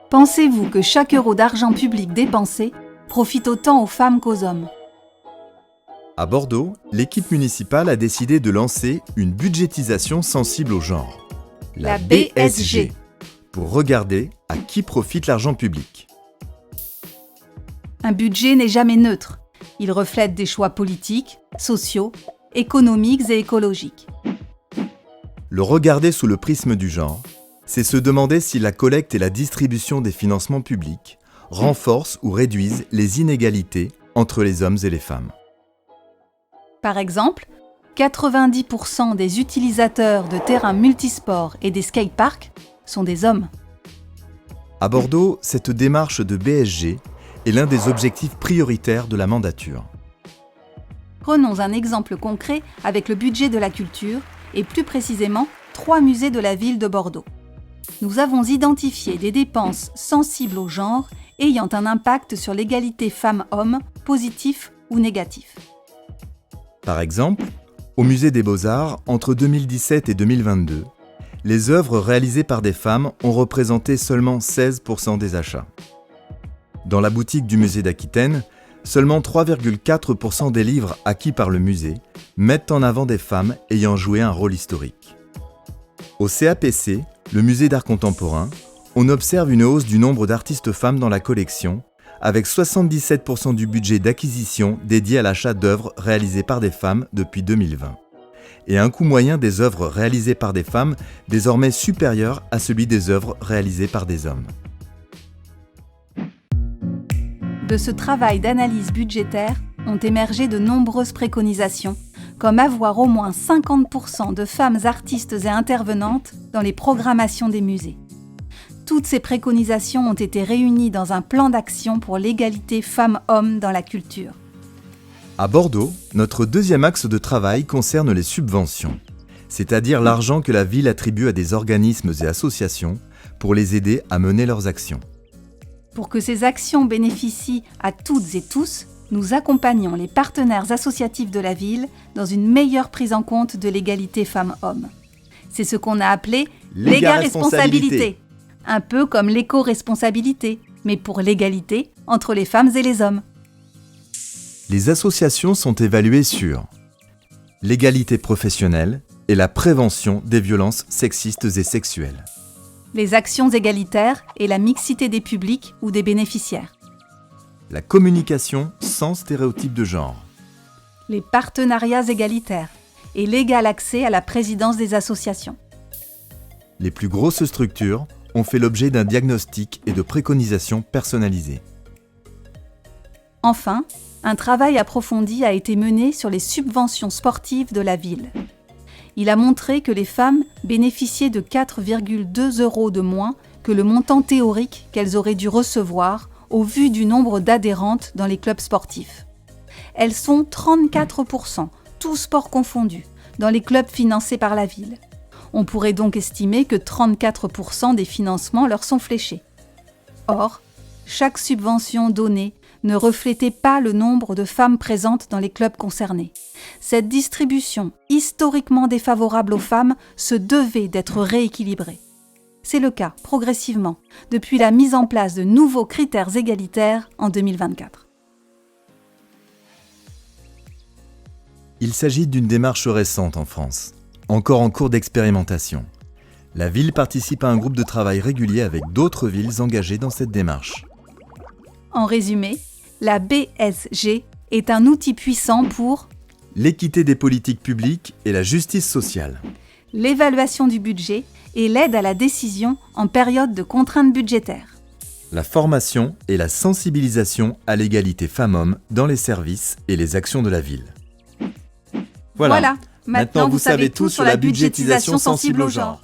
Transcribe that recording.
Pensez-vous que chaque euro d'argent public dépensé profite autant aux femmes qu'aux hommes ? À Bordeaux, l'équipe municipale a décidé de lancer une budgétisation sensible au genre, La BSG, pour regarder à qui profite l'argent public. Un budget n'est jamais neutre. Il reflète des choix politiques, sociaux, économiques et écologiques. Le regarder sous le prisme du genre, c'est se demander si la collecte et la distribution des financements publics renforcent ou réduisent les inégalités entre les hommes et les femmes. Par exemple, 90% des utilisateurs de terrains multisports et des skateparks sont des hommes. À Bordeaux, cette démarche de BSG est l'un des objectifs prioritaires de la mandature. Prenons un exemple concret avec le budget de la culture et plus précisément 3 musées de la ville de Bordeaux. Nous avons identifié des dépenses sensibles au genre ayant un impact sur l'égalité femmes-hommes, positif ou négatif. Par exemple, au Musée des Beaux-Arts, entre 2017 et 2022, les œuvres réalisées par des femmes ont représenté seulement 16% des achats. Dans la boutique du musée d'Aquitaine, seulement 3,4% des livres acquis par le musée mettent en avant des femmes ayant joué un rôle historique. Au CAPC, le musée d'art contemporain, on observe une hausse du nombre d'artistes femmes dans la collection, avec 77% du budget d'acquisition dédié à l'achat d'œuvres réalisées par des femmes depuis 2020, et un coût moyen des œuvres réalisées par des femmes désormais supérieur à celui des œuvres réalisées par des hommes. De ce travail d'analyse budgétaire ont émergé de nombreuses préconisations, comme avoir au moins 50% de femmes artistes et intervenantes dans les programmations des musées. Toutes ces préconisations ont été réunies dans un plan d'action pour l'égalité femmes-hommes dans la culture. À Bordeaux, notre deuxième axe de travail concerne les subventions, c'est-à-dire l'argent que la ville attribue à des organismes et associations pour les aider à mener leurs actions. Pour que ces actions bénéficient à toutes et tous, nous accompagnons les partenaires associatifs de la ville dans une meilleure prise en compte de l'égalité femmes-hommes. C'est ce qu'on a appelé l'éga-responsabilité. Un peu comme l'éco-responsabilité, mais pour l'égalité entre les femmes et les hommes. Les associations sont évaluées sur l'égalité professionnelle et la prévention des violences sexistes et sexuelles, les actions égalitaires et la mixité des publics ou des bénéficiaires, la communication sans stéréotype de genre, les partenariats égalitaires et l'égal accès à la présidence des associations. Les plus grosses structures ont fait l'objet d'un diagnostic et de préconisations personnalisées. Enfin, un travail approfondi a été mené sur les subventions sportives de la ville. Il a montré que les femmes bénéficiaient de 4,2 € de moins que le montant théorique qu'elles auraient dû recevoir au vu du nombre d'adhérentes dans les clubs sportifs. Elles sont 34%, tous sports confondus, dans les clubs financés par la ville. On pourrait donc estimer que 34% des financements leur sont fléchés. Or, chaque subvention donnée ne reflétait pas le nombre de femmes présentes dans les clubs concernés. Cette distribution, historiquement défavorable aux femmes, se devait d'être rééquilibrée. C'est le cas, progressivement, depuis la mise en place de nouveaux critères égalitaires en 2024. Il s'agit d'une démarche récente en France, encore en cours d'expérimentation. La ville participe à un groupe de travail régulier avec d'autres villes engagées dans cette démarche. En résumé, la BSG est un outil puissant pour l'équité des politiques publiques et la justice sociale, l'évaluation du budget et l'aide à la décision en période de contraintes budgétaires, la formation et la sensibilisation à l'égalité femmes-hommes dans les services et les actions de la ville. Voilà. Maintenant vous savez tout sur la budgétisation sensible au genre.